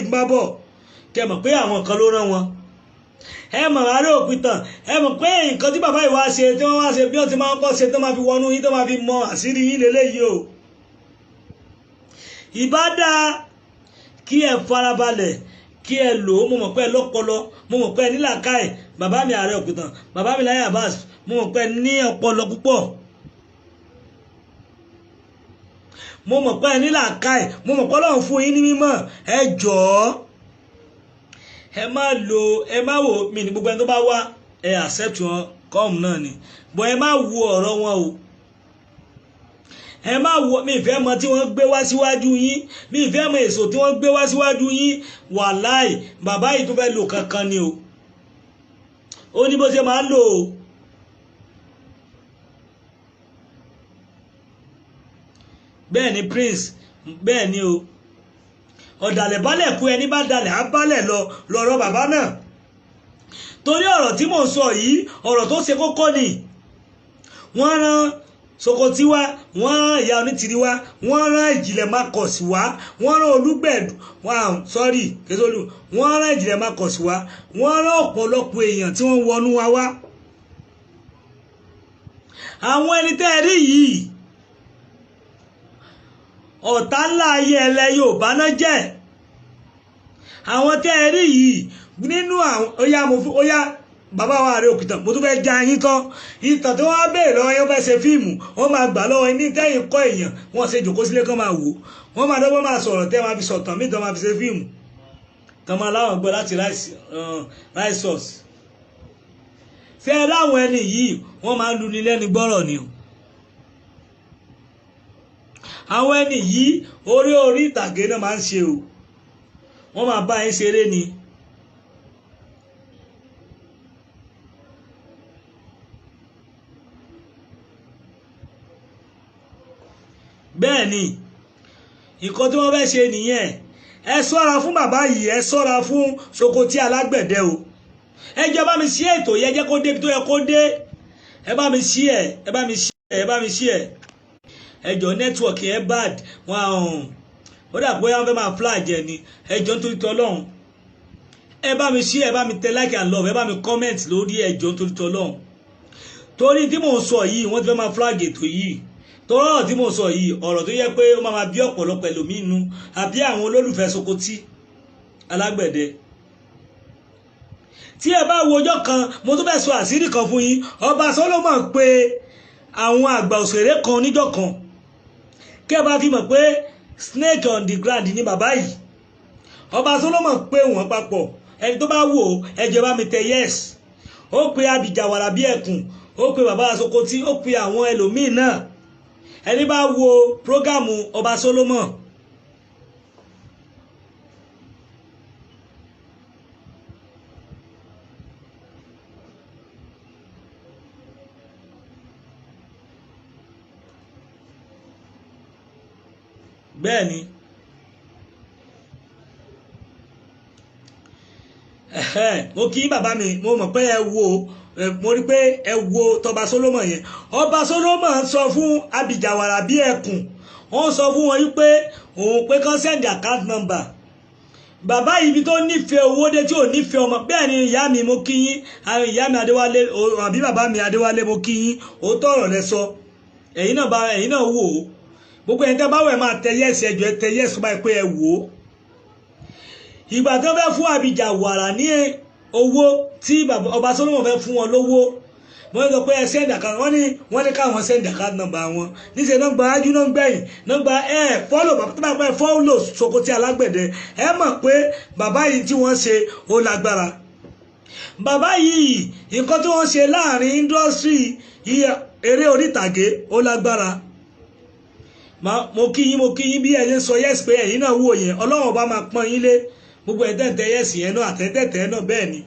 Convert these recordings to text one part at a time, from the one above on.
ń bá bọ̀ kẹ́ mọ̀ pé àwọn kan ló rán wọn ẹ mọ̀ àárẹ̀ òpìtàn ẹ mọ̀ pé nǹkan tí bàbá yìí wá ṣe tí wọ́n wá ṣe bí wọ́n ti máa ń kọ́ ṣe tó máa fi wọnú yín tó máa fi mọ àṣírí yín lélẹ́yìí o ìbá dáa kí ẹ farabalẹ̀ kí ẹ lò ó mo mọ̀ pé ẹ lọ́pọlọ mo mọ̀ pé ẹ ní làákàyè bàbá mi ààrẹ òpìtàn bàbá mi láyé Abbas mo mọ̀ pé ẹ ní ọpọlọ púpọ̀ mo mọ̀ pé ẹ ní làákàyè mo mọ̀ pé Ọlọ́run fún yín ní mímọ̀ ẹ jọ̀ọ́ ẹ má wò mí ní gbogbo ẹni tó bá wá ẹ accept wọn come náà ni bọ́ ẹ má wo ọ̀rọ̀ wọn o ẹ má wo mi ìfẹ́ mọ tí wọ́n gbé wá síwájú yín mi ìfẹ́ mọ èso tí wọ́n gbé wá síwájú yín wàláì bàbá yìí tó fẹ́ lò kankan ni o ó ní bó ṣe máa ń lò ó bẹ́ẹ̀ ni Prince bẹ́ẹ̀ ni o ọ̀dàlẹ̀ balẹ̀ kú ẹni bá dalẹ̀ á balẹ̀ lọ́rọ̀ bàbá náà torí ọ̀rọ̀ tí mò ń sọ yìí ọ̀rọ̀ tó ṣe kókó ni wọ́n rán Sokoti wá wọ́n rán ìyá onítìrí wá wọ́n rán ìjìnlẹ̀ makọ̀sí wá wọ́n rán olúgbẹ̀dù kẹsọ́lù wọ́n rán ìjìnlẹ̀ makọ̀sí wá wọ́n rán ọ̀pọ̀lọpọ̀ èèyàn tí wọ́n wọnú wa wá àwọn ẹni tẹ́ ẹ rí yìí ọ̀tá ńlá ayé ẹlẹ́ Yorùbá náà jẹ́ àwọn tẹ́ ẹ rí yìí nínú àwọn óyá bàbá wa Ààrẹ Òpìtàn mo tún fẹ́ já yín tán ìtàn tí wọ́n á béèrè lọ́wọ́ yín fẹ́ ṣe fíìmù wọ́n máa gbà lọ́wọ́ ní tẹ́yìn kọ́ èèyàn wọ́n ṣe jòkó sílé kan máa wò wọ́n máa dọ́gbọ́n máa sọ̀rọ̀ tẹ́ máa fi sọ̀tàn mí tán máa fi ṣe fíìmù tán máa láwọn gbọ́ láti rice source ṣé ẹ láwọn ẹni yìí wọ́n máa ń lu ní lẹ́nu gbọ́rọ̀ ni o àwọn ẹni yìí orí ìtàgé náà máa ń ṣe o wọ́n máa bá yín ṣeré ni bẹ́ẹ̀ ni nǹkan tí wọ́n fẹ́ ṣe nìyẹn ẹ ṣọ́ra fún bàbá yìí ẹ ṣọ́ra fún Sokoti alágbẹ̀dẹ o ẹ jẹ́ bá mi ṣí ètò yẹ jẹ́ kó dé tó yẹ kó dé ẹ bá mi ṣí ẹ ẹ jọ nẹ́tíwọ̀kì ẹ bad wọn ó dà pé wọ́n fẹ́ máa flag ẹ ni ẹ jọ nítorí tọ́lọ́run ẹ bá mi ṣí ẹ bá mi tẹ like and love ẹ bá mi comment lórí ẹ jọ nítorí tọ́lọ́run torí tí mò ń sọ yìí wọ́n ti fẹ́ máa flag ètò yìí tọ́rọ̀ tí mo sọ yìí ọ̀rọ̀ tó yẹ pé ó máa bí ọ̀pọ̀lọpọ̀ ẹlòmíín nú àbí àwọn olólùfẹ́ Sokoti alágbẹ̀dẹ tí ẹ bá wo ọjọ́ kan mo tún fẹ́ sọ àṣírí kan fún yín ọba Solomon pé àwọn àgbà òṣèré kan níjọ́ kan kí ẹ bá fi mọ̀ pé snake on the ground ní bàbá yìí ọba Solomon pé wọ́n papọ̀ ẹni tó bá wò ẹ jẹ́ bá mi tẹ yes ó pe abìjàwàrà bí ẹkùn ó pe bàbá Sokoti ó pe àwọn ẹlòmíín náà ẹni bá wo prógámù ọba Solomon bẹ́ẹ̀ ni mo kí bàbá mi mo mọ̀ pé ẹ wo mo rí pé ẹ wo tọba Solomon yẹn ọba Solomon sọ fún abìjàwàrà bí ẹkùn wọ́n sọ fún wọn wípé òun pé kán send account number bàbá ibi tó nífẹ̀ẹ́ owó dé tí ò nífẹ̀ẹ́ ọmọ bẹ́ẹ̀ ni ìyá mi mo kí yín àwọn ìyá mi Adéwálé àbí bàbá mi Adéwálé mo kí yín ó tọrọ lẹ sọ ẹ̀yin náà wò ó gbogbo ẹni tẹ́ bá wẹ̀ máa tẹ yẹ́sì ẹjọ́ ẹ tẹ yẹ́sì báyìí pé ẹ wò ó ìgbà tó fẹ́ fún abìjàwàrà ní owó tí ọba Solomon fẹ́ fún wọn lówó wọ́n sọ pé ẹ send account wọ́n ní káwọn send account number wọn níṣẹ́ náà gba ájú náà gbẹ̀yìn náà gba follow bàbá tó bá pẹ́ follow Sokoti alágbẹ̀dẹ ẹ mọ̀ pé bàbá yìí tí wọ́n ṣe ó lágbára bàbá yìí nǹkan tí wọ́n ṣe láàrin industry eré orí ìtàgé ó lágbára mo kí yín bí ẹni sọ yes pé ẹ̀yin náà wò yẹn Ọlọ́run bá máa pọ́n yín lé gbogbo ẹ̀tẹ́ǹtẹ́ yẹ́sì yẹn náà àtẹ́tẹ́tẹ́ náà bẹ́ẹ̀ ni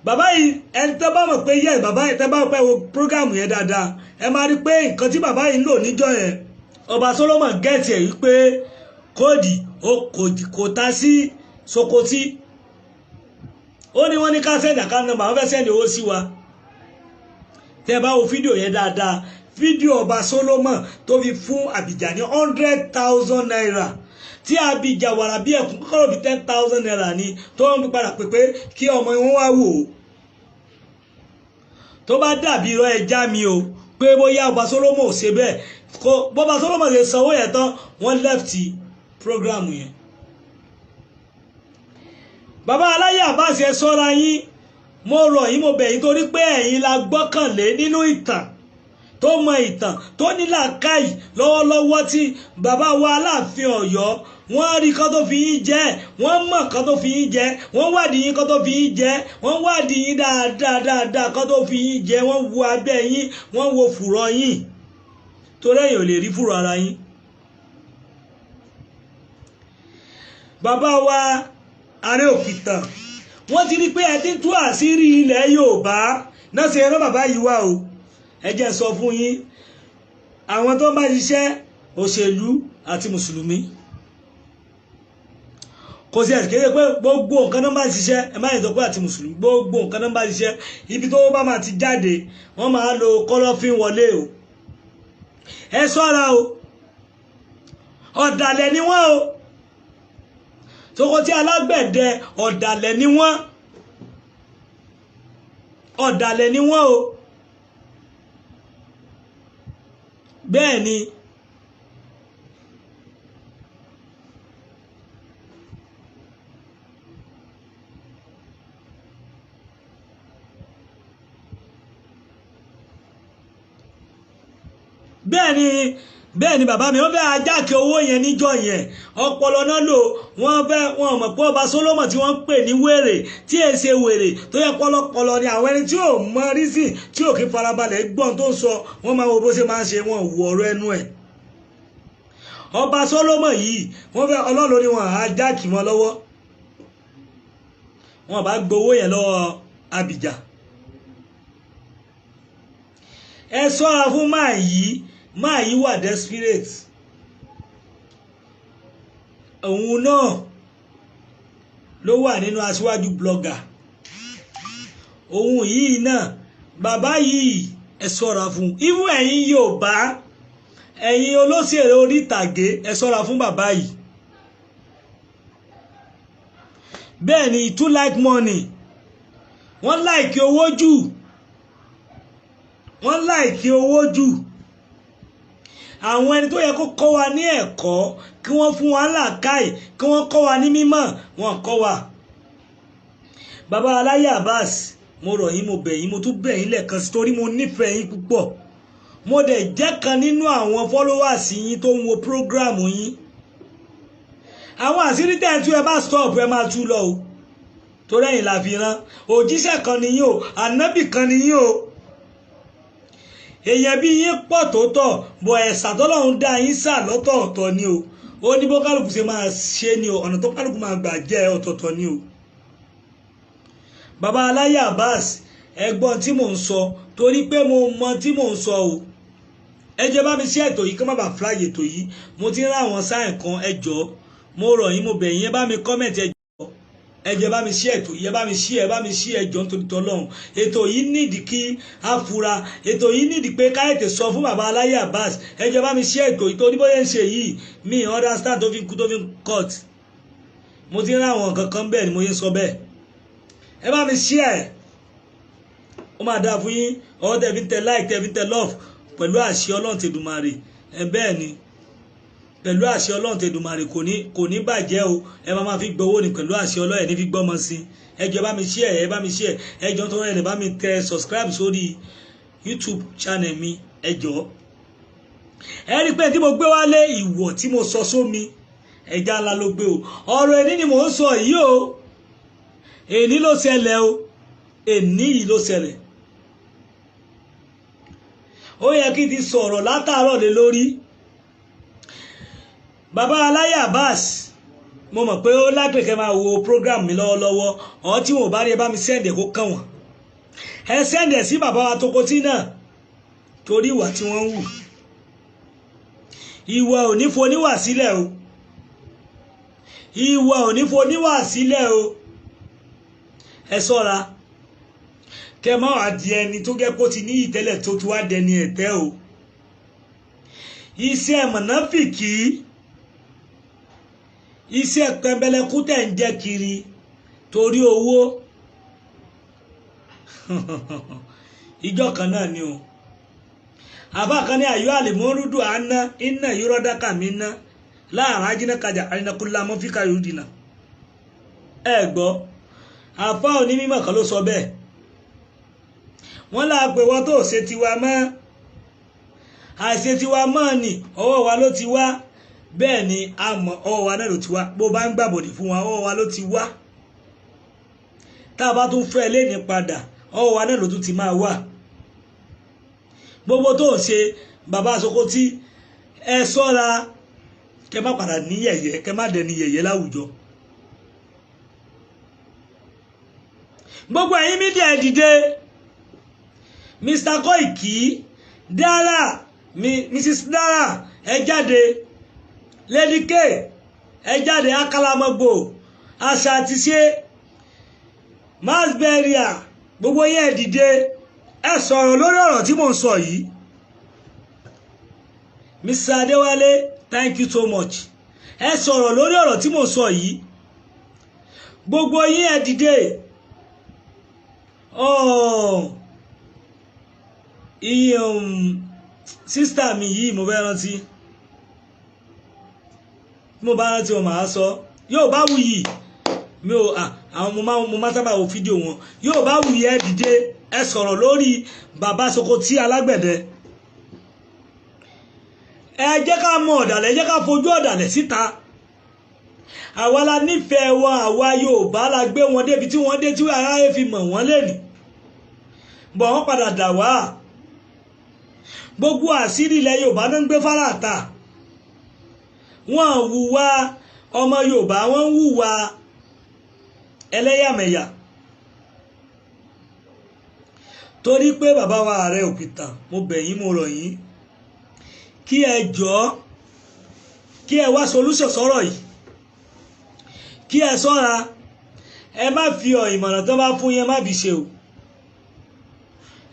bàbá yìí ẹni tẹ́ bá mọ̀ pé yes bàbá yìí tẹ́ bá pẹ́ wo program yẹn dáadáa ẹ máa rí pé nǹkan tí bàbá yìí ń lò níjọ́ yẹn ọba Solomon gẹ̀ẹ́tì ẹ̀ wípé kóòdì kò ta sí Sokoti ó ní wọ́n ní ká send account number wọ́n fẹ́ send owó sí wa tẹ́ bá wo fídíò yẹn dáadáa fídíò ọba Solomon tó fi fún Abija ní 100,000 naira tí abìjà wàrà bí ẹkùn kọ́kọ́rọ́ bí 10,000 naira ni tó ń padà pé kí ọmọ wọn wá wò ó tó bá dàbí irọ́ ẹja mi o pé bóyá ọba Solomon ò ṣe bẹ́ẹ̀ kó bọ́ba Solomon ṣe sanwó yẹn tán wọ́n lẹ́fìtì program yẹn. bàbá aláyé Abbas ẹ ṣọ́ra yín mo rọ̀ yín mo bẹ̀ yín torí pé ẹ̀yin la gbọ́kànlé nínú ìtàn tó mọ ìtàn tó ní làákàyè lọ́wọ́lọ́wọ́ tí bàbá wa Aláàfin Ọ̀yọ́ wọ́n rí kán tó fi yín jẹ wọ́n mọ̀ kán tó fi yín jẹ wọ́n wádìí yín kán tó fi yín jẹ wọ́n wádìí yín dáadáa kán tó fi yín jẹ wọ́n wo abẹ́ yín wọ́n wo fùrọ̀ yín torí ẹ̀yin ò lè rí fùrọ̀ ara yín. bàbá wa Ààrẹ Òpìtàn wọ́n ti rí pé ẹ ti tú àṣírí ilẹ̀ Yorùbá náà ṣe ẹran bàbá yìí wá o ẹ jẹ́ sọ fún yín àwọn tó ń bá ṣiṣẹ́ òṣèlú àti mùsùlùmí kò sí ẹ̀sì kéde pé gbogbo nǹkan náà bá ṣiṣẹ́ ẹ má yẹ sọ pé àti mùsùlùmí gbogbo nǹkan náà bá ṣiṣẹ́ ibi tó bá máa ti jáde wọ́n máa lo kọ́lọ́fín wọlé o ẹ ṣọ́ra o ọ̀dàlẹ̀ ni wọ́n o toko tí alágbẹ̀dẹ ọ̀dàlẹ̀ ni wọ́n ọ̀dàlẹ̀ ni wọ́n o bẹ́ẹ̀ ni bẹ́ẹ̀ ni bàbá mi wọ́n fẹ́ ajáke owó yẹn níjọ́ yẹn ọpọlọ náà lò wọ́n mọ̀ pé ọba Solomon tí wọ́n ń pè ní wèrè tí è ṣe wèrè tó yẹ pọlọpọlọ ni àwọn ẹni tí ò mọ rísì tí ò kí farabalẹ̀ gbọ́n tó ń sọ wọ́n máa wo bó ṣe máa ń ṣe wọn wù ọ̀rọ̀ ẹnu ẹ̀ ọba Solomon yìí wọ́n fẹ́ ọlọ́run ni wọ́n ajáke wọn lọ́wọ́ wọn bá gbowó yẹn lọ́wọ́ Abija ẹ ṣọ́ra fún máa yí wà desperate òun náà ló wà nínú aṣíwájú blogger òun yìí náà bàbá yìí ẹ ṣọ́ra fún even ẹ̀yin Yorùbá ẹ̀yin olóṣèré orí ìtàgé ẹ ṣọ́ra fún bàbá yìí bẹ́ẹ̀ ni too like money wọ́n like owó jù àwọn ẹni tó yẹ kó kọ́ wa ní ẹ̀kọ́ kí wọ́n fún wa làákàyè kí wọ́n kọ́ wa ní mímọ̀ wọn kọ́ wa. bàbá aláyé Abbas mo rọ̀ yín mo bẹ̀ yín mo tún bẹ̀ yín lẹ́ẹ̀kan sí torí mo nífẹ̀ẹ́ yín púpọ̀ mo dẹ̀ jẹ́ kan nínú àwọn followers yín tó ń wo program yín àwọn àṣírí tẹ̀ tú ẹ bá stop ẹ máa tú lọ o torí ẹ̀yin la fi rán òjíṣẹ́ kan nìyí o ànábì kan nìyí o èèyàn bí yín pọ̀ tó tọ̀ bọ̀ ẹ̀sà tọ́lọ́run dá yín sà lọ́tọ̀ọ̀tọ̀ ni o ó ní bó kálukú ṣe máa ṣe ni o ọ̀nà tó kálukú máa gbà jẹ́ ọ̀tọ̀ọ̀tọ̀ ni o. bàbá aláyé Abbas ẹgbọ́n tí mò ń sọ torí pé mo mọ tí mò ń sọ o ẹ jẹ́ bá mi ṣe ètò yìí kí má bàa fly ètò yìí mo ti ń rá àwọn sáyẹn kan ẹ jọ̀ọ́ mo rọ̀ yín mo bẹ̀ yín ẹ bá mi comment ẹ jẹ́ bá mi ṣí ètò yìí ẹ bá mi ṣí ẹjọ́ nítorí tọ́lọ́run ètò yìí nídìí kí á fura ètò yìí nídìí pé káyọ̀tẹ̀ sọ fún bàbá aláyé Abbas ẹ jẹ́ bá mi ṣí ètò yìí torí bóyá ń ṣe yìí mi understand tó fi kú tó fi cut mo ti ń rá àwọn kankan bẹ́ẹ̀ ni mo yẹ sọ bẹ́ẹ̀ ẹ bá mi ṣí ẹ̀ ó máa dáa fún yín ọwọ́ tẹ̀ fi tẹ like tẹ̀ fi tẹ love pẹ̀lú àṣẹ Ọlọ́run tèdùmarè ẹ bẹ́ẹ̀ ni pẹ̀lú àṣẹ Ọlọ́run tèdùmarè kò ní bàjẹ́ o ẹ máa fi gbowó ni pẹ̀lú àṣẹ Ọlọ́run ẹ̀ ní fi gbọ́mọ sí ẹ jọ̀ọ́ bá mi share ẹ bá mi share ẹ jọ̀ọ́ tó rẹ̀ bá mi tẹ subscribe sórí YouTube channel mi ẹ jọ̀ọ́ ẹ rí pé tí mo gbé wálé ìwọ̀ tí mo sọ sómi ẹja ńlá ló gbé o ọ̀rọ̀ ẹni ni mò ń sọ yìí o èní ló ṣẹlẹ̀ o èní yìí ló ṣẹlẹ̀ ó yẹ kí n ti sọ̀rọ̀ látàárọ̀ lé lórí bàbá aláyé Abbas mo mọ̀ pé ó lágbèkẹ́ máa wo program mi lọ́wọ́lọ́wọ́ ọ̀hún tí wọn ò bá rí ẹ bá mi sẹ́ǹdẹ̀ kó kàn wọ́n ẹ sẹ́ǹdẹ̀ sí bàbá wa Tokotí náà torí ìwà tí wọ́n ń wù ìwà ò ní foníwà sílẹ̀ o ìwà ò ní foníwà sílẹ̀ o ẹ ṣọ́ra kẹ má wá di ẹni tó gẹ́ kó ti ní ìtẹ́lẹ̀ tó ti wá dẹni ẹ̀tẹ́ o iṣẹ́ mọ̀nàfìkì iṣẹ́ pẹ̀mbẹ̀lẹ̀kú tẹ̀ ń jẹ́ kiri torí owó ìjọ kan náà ni o àbá kan ní àyọ àlèmọ́rúdù àná iná yúrọ́dákà mi ná láàrín ajínàkájà àrínàkúlá mọ́fíkà yóò ẹ gbọ́ àfá òní mímọ̀ kan ló sọ bẹ́ẹ̀ wọ́n láàpẹ̀ wọ́n tó ṣe tiwa mọ́ àìṣe tiwa mọ́ ni ọwọ́ wa ló ti wá bẹ́ẹ̀ ni a mọ̀ ọwọ́ wa náà ló ti wá bó bá ń gbàbọ̀dì fún wa ọwọ́ wa ló ti wá tá a bá tún fẹ́ lẹ́ni padà ọwọ́ wa náà ló tún ti máa wà gbogbo tó ń ṣe bàbá Sokoti ẹ ṣọ́ra kẹ má padà ní yẹ̀yẹ́ kẹ má dẹni yẹ̀yẹ́ láwùjọ gbogbo ẹ̀yin mídíà ẹ dìde Mr. Koiki Dara Mrs. Dara ẹ jáde Lady K ẹ jáde Akalamogbo àṣà àti ṣe mass burial gbogbo yẹn ẹ dìde ẹ sọ̀rọ̀ lórí ọ̀rọ̀ tí mò ń sọ yìí Mr. Adéwálé thank you so much ẹ sọ̀rọ̀ lórí ọ̀rọ̀ tí mò ń sọ yìí gbogbo yín ẹ dìde iye sísítà mi yìí mo fẹ́ rántí mo bá rántí wọn màá sọ yóò bá wù yìí mi ò àwọn mo máa sábà wo fídíò wọn yóò bá wù yìí ẹ dìde ẹ sọ̀rọ̀ lórí bàbá Sokoti alágbẹ̀dẹ ẹ jẹ́ ká mọ ọ̀dàlẹ̀ ẹ jẹ́ ká fojú ọ̀dàlẹ̀ síta àwa la nífẹ̀ẹ́ wọn àwa Yorùbá la gbé wọn débi tí wọ́n dé tí aráyé fi mọ̀ wọ́n lẹ́nu bọ̀ wọ́n padà dà wá gbogbo àṣírí ilẹ̀ Yorùbá ló ń gbé fáràtà wọ́n hùwà ọmọ Yorùbá wọ́n hùwà ẹlẹ́yàmẹ̀yà torí pé bàbá wa ààrẹ òpìtàn mo bẹ̀ yín mo rọ̀ yín kí ẹ jọ̀ọ́ kí ẹ wá solution sọ̀rọ̀ yìí kí ẹ ṣọ́ra ẹ má fi ìmọ̀ràn tó bá fún yín má fi ṣe o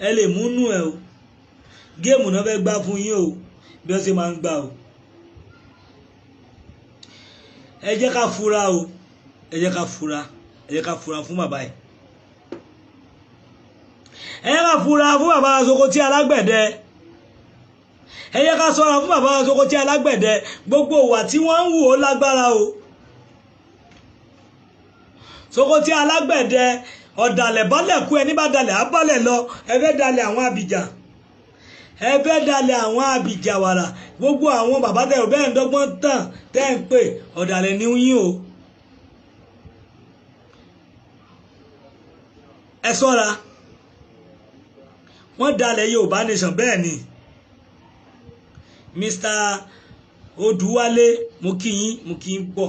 ẹ lè múnú ẹ o géèmù náà fẹ́ gbá fún yín o bí wọ́n ṣe máa ń gbà o ẹ jẹ́ ká fura o ẹ jẹ́ ká fura ẹ jẹ́ ká fura fún bàbá yìí ẹ jẹ́ ká fura fún bàbá Sokoti alágbẹ̀dẹ ẹ jẹ́ ká ṣọ́ra fún bàbá Sokoti alágbẹ̀dẹ gbogbo ìwà tí wọ́n ń wù ó lágbára o Sokoti alágbẹ̀dẹ ọ̀dàlẹ̀ bọ́lẹ̀ kú ẹni bá dalẹ̀ á bọ́lẹ̀ lọ ẹ fẹ́ dalẹ̀ àwọn Abìjà ẹ fẹ́ dalẹ̀ àwọn Abìjà wàrà gbogbo àwọn bàbá tẹ̀ ò bẹ́ẹ̀ ń dọ́gbọ́n tàn tẹ́ ń pè ọ̀dàlẹ̀ ní yín o ẹ ṣọ́ra wọ́n dalẹ̀ Yorùbá nation bẹ́ẹ̀ ni Mr. Odùwálé mo kí yín pọ̀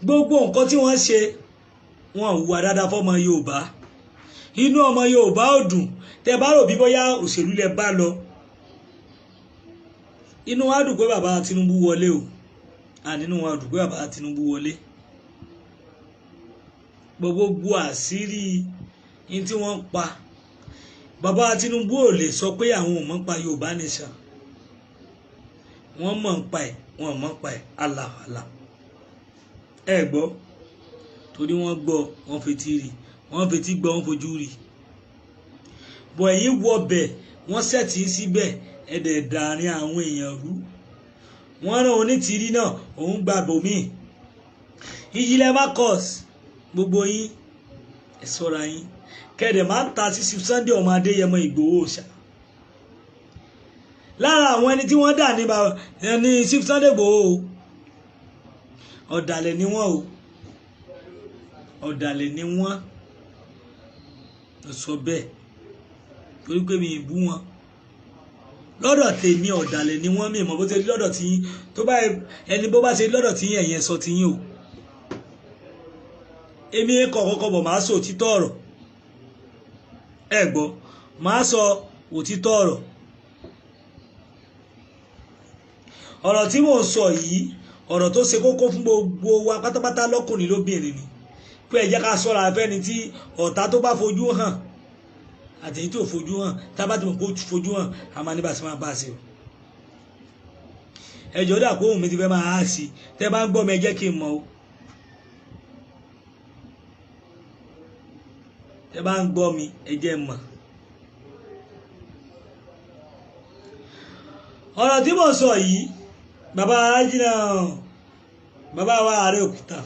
gbogbo nǹkan tí wọ́n ṣe wọn hùwà dáadáa fọ́mọ Yorùbá inú ọmọ Yorùbá ò dùn tẹ́ bá rò bí bóyá òṣèlú lẹ bá lọ inú wa dùn pé bàbá Tinubu wọlé o nínú wa dùn pé bàbá Tinubu wọlé gbogbo àṣírí in tí wọ́n pa bàbá Tinubu ò lè sọ pé àwọn ò mọ̀ pa Yorùbá nation wọ́n mọ̀ ń pa ẹ̀ wọ́n mọ̀ ń pa ẹ̀ aláwàlá ẹ gbọ́ torí wọ́n gbọ́ wọ́n fetí rí wọ́n fetí gbọ́ wọ́n fojú rí bọ̀ ẹ̀yìn wọ bẹ̀ wọ́n sẹ̀tì síbẹ̀ ẹ̀dẹ̀ dàrin àwọn èèyàn rú wọ́n rán onítìrí náà òun gba bòmíì ìjìnlẹ̀ Marcus gbogbo yín ẹ ṣọ́ra yín kẹ̀dẹ̀ máa ń ta sí Sunday ọmọ Adéyẹmọ Ìgbòho ṣá lára àwọn ẹni tí wọ́n dà ní Sunday Ìgbòho ọ̀dàlẹ̀ ni wọ́n o ọ̀dàlẹ̀ ni wọ́n sọ bẹ́ẹ̀ torí pé mi ì bú wọn lọ́dọ̀ tèmi ọ̀dàlẹ̀ ni wọ́n mi mọ̀ bó ṣe rí lọ́dọ̀ tí tó bá ẹni bó bá ṣe rí lọ́dọ̀ tí ẹ̀yẹn sọ ti yín o èmi kọ̀ọ̀kọ̀ bọ̀ máa sọ òtítọ́ ọ̀rọ̀ ẹ gbọ́ máa sọ òtítọ́ ọ̀rọ̀ tí mò ń sọ yìí ọ̀rọ̀ tó ṣe kókó fún gbogbo wa pátápátá lọ́kùnrin lóbìnrin ni pé ẹ jẹ́ ká ṣọ́ra fẹ́ni tí ọ̀tá tó bá fojú hàn àtẹ̀yìn tó fojú hàn tábà tí mo kó fojú hàn a máa níbà sí máa bá a ṣe o ẹjọ́ dà kó ohùn mi ti fẹ́ máa há sí tẹ́ bá ń gbọ́ mi ẹ jẹ́ kí n mọ̀ o tẹ́ bá ń gbọ́ mi ẹ jẹ́ mọ̀. ọ̀rọ̀ tí mo sọ yìí bàbá ajínigbà bàbá wa ààrẹ òpìtàn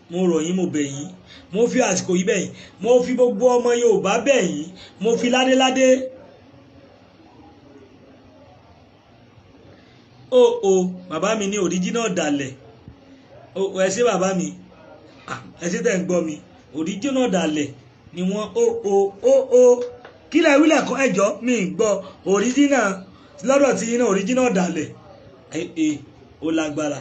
mo rọ̀ yín mo bẹ̀ yín mo fi àsìkò yìí bẹ̀ yín mo fi gbogbo ọmọ Yorùbá bẹ̀ yín mo fi ládéládé bàbá mi ní original ọ̀dàlẹ̀ ẹ ṣé bàbá mi ẹ ṣé tẹ̀ ń gbọ́ mi original ọ̀dàlẹ̀ ni wọ́n kílẹ̀ wílẹ̀ kan ẹjọ́ mi ń gbọ́ original lọ́dọ̀ tí yín náà original ọ̀dàlẹ̀ ó lágbára.